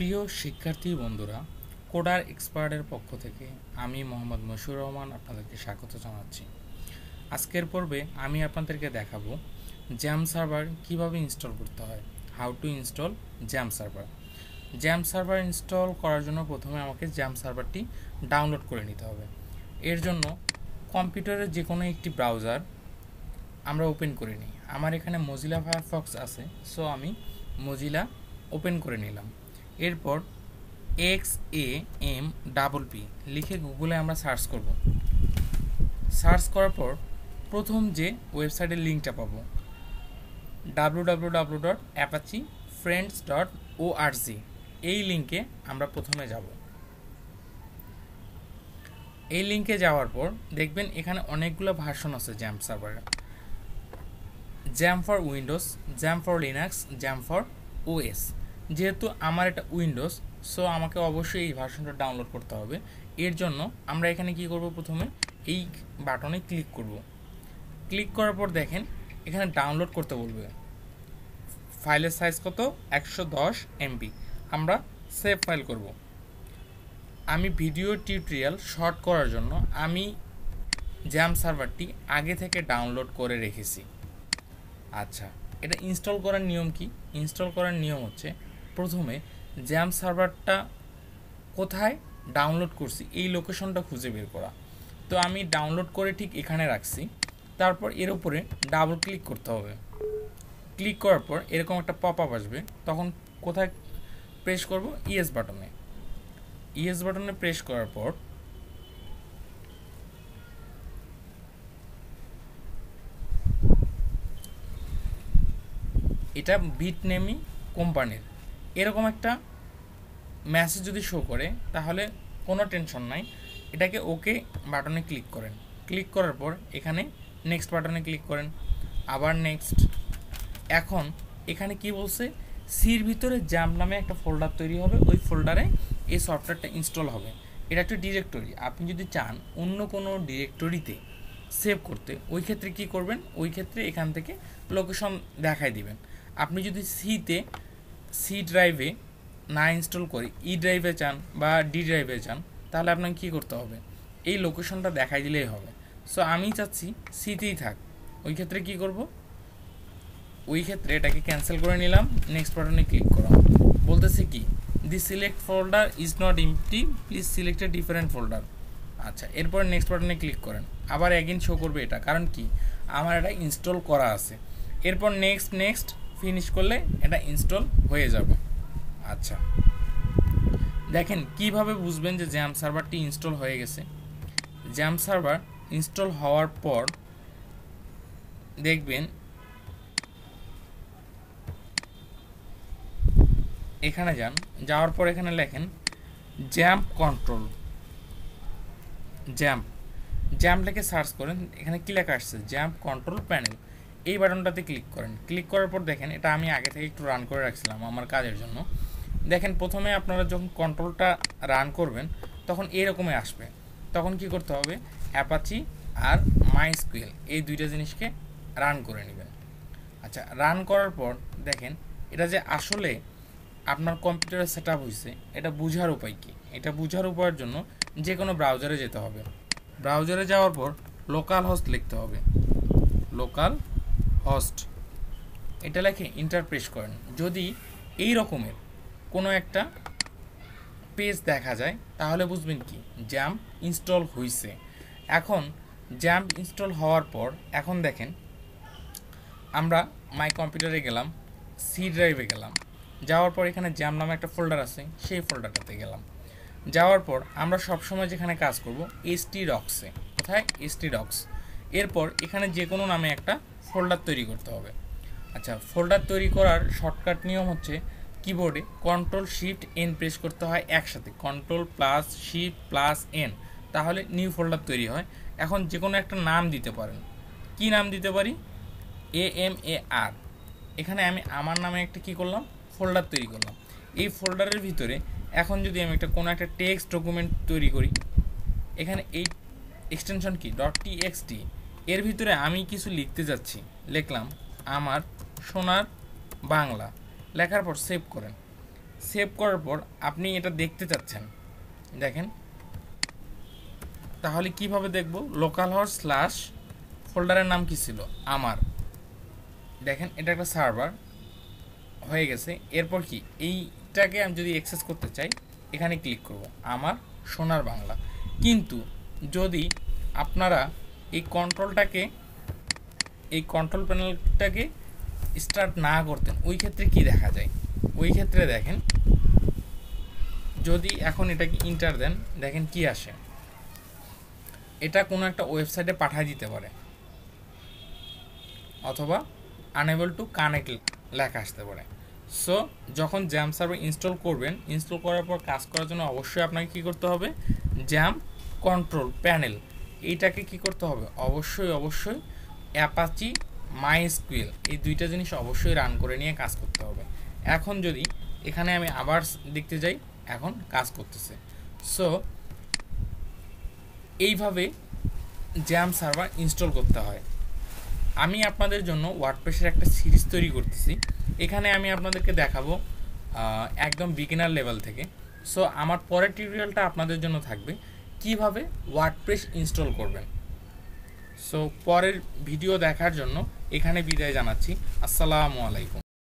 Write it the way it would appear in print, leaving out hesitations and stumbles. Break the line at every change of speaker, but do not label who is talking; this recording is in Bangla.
প্রিয় শিক্ষার্থী বন্ধুরা, কোডার এক্সপার্টের পক্ষ থেকে আমি মোহাম্মদ মশিউর রহমান আপনাদেরকে স্বাগত জানাচ্ছি। আজকের পর্বে আমি আপনাদেরকে দেখাবো জ্যাম সার্ভার কিভাবে ইনস্টল করতে হয়। How to install XAMPP server. XAMPP server install করার জন্য প্রথমে আমাকে জ্যাম সার্ভারটি ডাউনলোড করে নিতে হবে। এর জন্য কম্পিউটারের যে কোনো একটি ব্রাউজার আমরা ওপেন করে নিই। আমার এখানে মজিলা ফায়ারফক্স আছে, সো আমি মজিলা ওপেন করে নিলাম। এরপর XAMPP লিখে গুগলে আমরা সার্চ করব। সার্চ করার পর প্রথম যে ওয়েবসাইটের লিঙ্কটা পাবো www.apachefriends.org, এই লিঙ্কে আমরা প্রথমে যাব। এই লিঙ্কে যাওয়ার পর দেখবেন এখানে অনেকগুলো ভার্সন আছে জ্যাম সার্ভারের। Jam for Windows, jam for Linux, jam for OS. যেহেতু আমার এটা উইন্ডোজ, সো আমাকে অবশ্যই এই ভার্সনটা ডাউনলোড করতে হবে। এর জন্য আমরা এখানে কি করব, প্রথমে এই বাটনে ক্লিক করব। ক্লিক করার পর দেখেন এখানে ডাউনলোড করতে বলবে। ফাইলের সাইজ কত? 110 MB। আমরা সেভ ফাইল করব। আমি ভিডিও টিউটোরিয়াল শর্ট করার জন্য আমি জ্যাম সার্ভারটি আগে থেকে ডাউনলোড করে রেখেছি। আচ্ছা, এটা ইনস্টল করার নিয়ম কি? ইনস্টল করার নিয়ম হচ্ছে প্রথমে জ্যাম সার্ভারটা কোথায় ডাউনলোড করছি এই লোকেশনটা খুঁজে বের করা। তো আমি ডাউনলোড করে ঠিক এখানে রাখছি। তারপর এর উপরে ডাবল ক্লিক করতে হবে। ক্লিক করার পর এরকম একটা পপ আপ আসবে, তখন কোথায় প্রেস করব? ইয়েস বাটনে। ইয়েস বাটনে প্রেস করার পর এটা বিটনেমি কোম্পানির এরকম একটা মেসেজ যদি শো করে তাহলে কোনো টেনশন নাই, এটাকে ওকে বাটনে ক্লিক করেন। ক্লিক করার পর এখানে নেক্সট বাটনে ক্লিক করেন, আবার নেক্সট। এখন এখানে কি বলছে, সির ভিতরে জ্যাম নামে একটা ফোল্ডার তৈরি হবে, ওই ফোল্ডারে এই সফটওয়্যারটা ইনস্টল হবে। এটা একটা ডিরেক্টরি। আপনি যদি চান অন্য কোনো ডিরেক্টরিতে সেভ করতে, ওই ক্ষেত্রে কি করবেন, ওই ক্ষেত্রে এখান থেকে লোকেশন দেখাই দিবেন। আপনি যদি সি ড্রাইভে না ইনস্টল করে ই ড্রাইভে চান বা ডি ড্রাইভে চান, তাহলে আপনাকে কী করতে হবে, এই লোকেশনটা দেখাই দিলেই হবে। সো আমি চাচ্ছি সিতেই থাক, ওই ক্ষেত্রে কি করব, ওই ক্ষেত্রে এটাকে ক্যান্সেল করে নিলাম। নেক্সট বাটনে ক্লিক করা। বলতেছে কি, the select folder is not empty, please select a different folder. আচ্ছা, এরপর নেক্সট বাটনে ক্লিক করেন, আবার অ্যাগেন শো করবে এটা, কারণ কি আমার এটা ইনস্টল করা আছে। এরপর নেক্সট ফিনিশ করলে এটা ইনস্টল হয়ে যাবে। আচ্ছা, দেখেন কিভাবে বুঝবেন যে জ্যাম সার্ভারটি ইনস্টল হয়ে গেছে। জ্যাম সার্ভার ইনস্টল হওয়ার পর দেখবেন এখানে যাওয়ার পর এখানে লেখেন জ্যাম্প কন্ট্রোল। জ্যাম্প লিখে সার্চ করেন, এখানে কি লেখা আসছে, জ্যাম্প কন্ট্রোল প্যানেল। এই বাটনটাতে ক্লিক করেন। ক্লিক করার পর দেখেন এটা আমি আগে থেকে একটু রান করে রাখছিলাম আমার কাজের জন্য। দেখেন প্রথমে আপনারা যখন কন্ট্রোলটা রান করবেন তখন এরকমই আসবে। তখন কি করতে হবে, অ্যাপাচি আর মাইস্কুয়েল এই দুইটা জিনিসকে রান করে নেবেন। আচ্ছা, রান করার পর দেখেন এটা যে আসলে আপনার কম্পিউটারে সেট আপ হয়েছে, এটা বোঝার উপায় কি? এটা বোঝার উপায়ের জন্য যে কোনো ব্রাউজারে যেতে হবে। ব্রাউজারে যাওয়ার পর লোকাল হোস্ট লিখতে হবে। লোকাল হোস্ট এটা লেখে ইন্টার প্রেস করেন। যদি এই রকমের কোনো একটা পেজ দেখা যায় তাহলে বুঝবেন কি জ্যাম্প ইনস্টল হয়েছে। এখন জ্যাম্প ইনস্টল হওয়ার পর এখন দেখেন আমরা মাই কম্পিউটারে গেলাম, সি ড্রাইভে গেলাম। যাওয়ার পর এখানে জ্যাম নামে একটা ফোল্ডার আছে, সেই ফোল্ডারটাতে গেলাম। যাওয়ার পর আমরা সবসময় যেখানে কাজ করব htdocsে। কোথায়? htdocs। এরপর এখানে যে কোনো নামে একটা ফোল্ডার তৈরি করতে হবে। আচ্ছা, ফোল্ডার তৈরি করার শর্টকাট নিয়ম হচ্ছে কিবোর্ডে Ctrl+Shift+N প্রেস করতে হয় একসাথে, Ctrl+Shift+N, তাহলে নিউ ফোল্ডার তৈরি হয়। এখন যে কোনো একটা নাম দিতে পারেন। কি নাম দিতে পারি? AMAR। এখানে আমি আমার নামে একটা কি করলাম, ফোল্ডার তৈরি করলাম। এই ফোল্ডারের ভিতরে এখন যদি আমি কোনো একটা টেক্সট ডকুমেন্ট তৈরি করি, এখানে এই এক্সটেনশন কি .txt, এর ভিতরে আমি কিছু লিখতে যাচ্ছি, লিখলাম আমার সোনার বাংলা। লেখার পর সেভ করেন। সেভ করার পর আপনি এটা দেখতে চাচ্ছেন, দেখেন তাহলে কিভাবে দেখব? লোকাল হোস্ট স্ল্যাশ ফোল্ডারের নাম কি ছিল? আমার। দেখেন এটা একটা সার্ভার হয়ে গেছে। এরপর কি এইটাকে আমি যদি অ্যাক্সেস করতে চাই এখানে ক্লিক করব, আমার সোনার বাংলা। কিন্তু যদি আপনারা এই কন্ট্রোল প্যানেলটাকে স্টার্ট না করতেন, ওই ক্ষেত্রে কি দেখা যায়? ওই ক্ষেত্রে দেখেন, যদি এখন এটাকে ইন্টার দেন, দেখেন কি আসে। এটা কোনো একটা ওয়েবসাইটে পাঠিয়ে দিতে পারে, অথবা আনএবল টু কানেক্ট লেখা আসতে পারে। সো যখন জ্যাম সার্ভার ইনস্টল করবেন, ইনস্টল করার পর কাজ করার জন্য অবশ্যই আপনাকে কী করতে হবে? জ্যাম কন্ট্রোল প্যানেল এইটাকে কি করতে হবে? অবশ্যই অ্যাপাচি মাইস্কুয়েল এই দুইটা জিনিস অবশ্যই রান করে নিয়ে কাজ করতে হবে। এখন যদি এখানে আমি আবার দেখতে যাই, এখন কাজ করতেছে। সো এইভাবে জ্যাম সার্ভার ইনস্টল করতে হয়। আমি আপনাদের জন্য ওয়ার্ডপ্রেসের একটা সিরিজ তৈরি করতেছি, এখানে আমি আপনাদেরকে দেখাবো একদম বিগিনার লেভেল থেকে। সো আমার পরের টিউটোরিয়ালটা আপনাদের জন্য থাকবে কিভাবে ওয়ার্ডপ্রেস ইনস্টল করবেন। সো পরের ভিডিও দেখার জন্য এখানে বিদায় জানাচ্ছি। আসসালামু আলাইকুম।